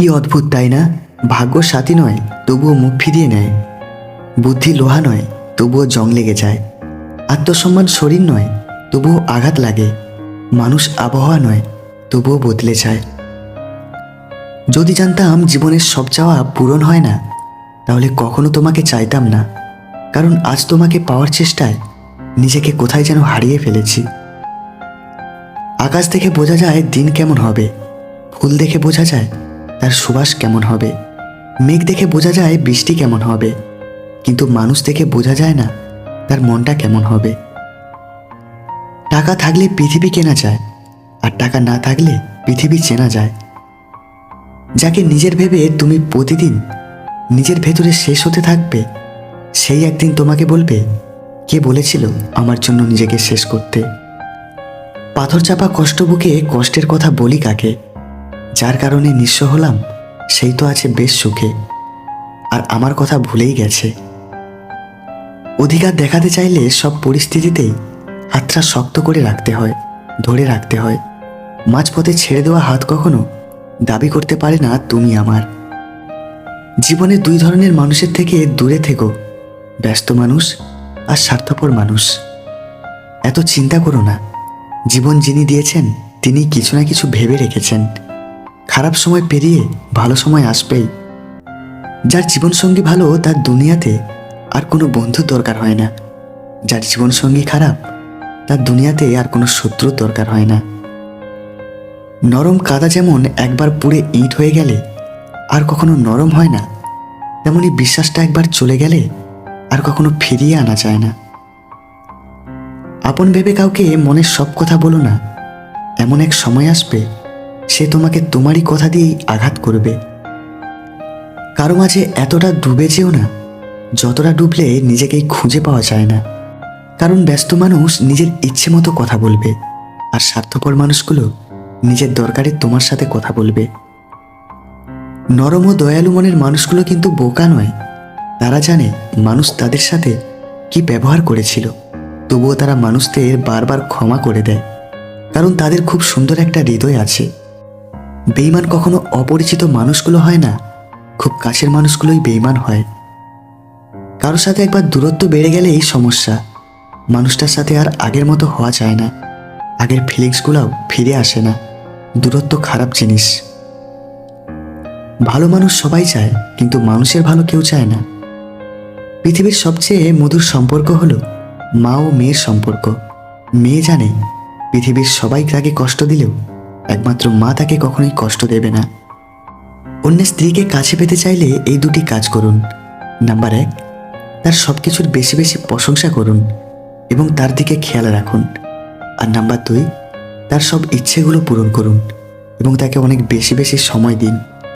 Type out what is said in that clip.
কি অদ্ভুত তাই না? ভাগ্য সাথী নয় তবুও মুখ ফিরিয়ে নেয়, বুদ্ধি লোহা নয় তবুও জং লেগে যায়, আত্মসম্মান শরীর নয় তবুও আঘাত লাগে, মানুষ আবহাওয়া নয় তবুও বদলে যায়। যদি জানতাম জীবনের সব চাওয়া পূরণ হয় না, তাহলে কখনো তোমাকে চাইতাম না, কারণ আজ তোমাকে পাওয়ার চেষ্টায় নিজেকে কোথায় যেন হারিয়ে ফেলেছি। আকাশ দেখে বোঝা যায় দিন কেমন হবে, ফুল দেখে বোঝা যায় তার সুবাস কেমন হবে, মেঘ দেখে বোঝা যায় বৃষ্টি কেমন হবে, কিন্তু মানুষ দেখে বোঝা যায় না তার মনটা কেমন হবে। টাকা থাকলে পৃথিবী কেনা যায়, আর টাকা না থাকলে পৃথিবী চেনা যায়। যাকে নিজের ভেবে তুমি প্রতিদিন নিজের ভেতরে শেষ হতে থাকবে, সেই একদিন তোমাকে বলবে, কে বলেছিল আমার জন্য নিজেকে শেষ করতে। পাথর চাপা কষ্ট বুকে কষ্টের কথা বলি কাকে, যার কারণে নিঃস্ব হলাম সেই তো আছে বেশ সুখে, আর আমার কথা ভুলেই গেছে। অধিকার দেখাতে চাইলে সব পরিস্থিতিতেই হাতটা শক্ত করে রাখতে হয়, ধরে রাখতে হয়। মাঝপথে ছেড়ে দেওয়া হাত কখনো দাবি করতে পারে না তুমি আমার। জীবনে দুই ধরনের মানুষের থেকে দূরে থেকো, ব্যস্ত মানুষ আর স্বার্থপর মানুষ। এত চিন্তা করো না, জীবন যিনি দিয়েছেন তিনি কিছু না কিছু ভেবে রেখেছেন। খারাপ সময় পেরিয়ে ভালো সময় আসবেই। যার জীবনসঙ্গী ভালো তার দুনিয়াতে আর কোনো বন্ধুর দরকার হয় না, যার জীবনসঙ্গী খারাপ তার দুনিয়াতে আর কোনো শত্রুর দরকার হয় না। নরম কাদা যেমন একবার পুড়ে ইট হয়ে গেলে আর কখনো নরম হয় না, তেমনি বিশ্বাসটা একবার চলে গেলে আর কখনো ফিরিয়ে আনা যায় না। আপন ভেবে কাউকে মনের সব কথা বলো না, এমন এক সময় আসবে সে তোমাকে তোমারই কথা দিয়েই আঘাত করবে। কারো মাঝে এতটা ডুবে যেও না যতটা ডুবলে নিজেকেই খুঁজে পাওয়া যায় না, কারণ ব্যস্ত মানুষ নিজের ইচ্ছে মতো কথা বলবে, আর স্বার্থপর মানুষগুলো নিজের দরকারে তোমার সাথে কথা বলবে। নরম ও দয়ালু মনের মানুষগুলো কিন্তু বোকা নয়, তারা জানে মানুষ তাদের সাথে কি ব্যবহার করেছিল, তবুও তারা মানুষদের বারবার ক্ষমা করে দেয়, কারণ তাদের খুব সুন্দর একটা হৃদয় আছে। বেঈমান কখনো অপরিচিত মানুষগুলো হয় না, খুব কাছের মানুষগুলোই বেঈমান হয়। কারোর সাথে একবার দূরত্ব বেড়ে গেলেই সমস্যা, মানুষটার সাথে আর আগের মতো হওয়া যায় না, আগের ফিলিংসগুলোও ফিরে আসে না। দূরত্ব খারাপ জিনিস। ভালো মানুষ সবাই চায়, কিন্তু মানুষের ভালো কেউ চায় না। পৃথিবীর সবচেয়ে মধুর সম্পর্ক হলো মা ও মেয়ের সম্পর্ক। মেয়ে জানে পৃথিবীর সবাই তাকে কষ্ট দিলেও একমাত্র মা তাকে কখনোই কষ্ট দেবে না। অন্যের স্ত্রীকে কাছে পেতে চাইলে এই দুটি কাজ করুন। নাম্বার 1, তার সব কিছুর বেশি বেশি প্রশংসা করুন এবং তার দিকে খেয়াল রাখুন। আর নাম্বার 2, তার সব ইচ্ছেগুলো পূরণ করুন এবং তাকে অনেক বেশি বেশি সময় দিন।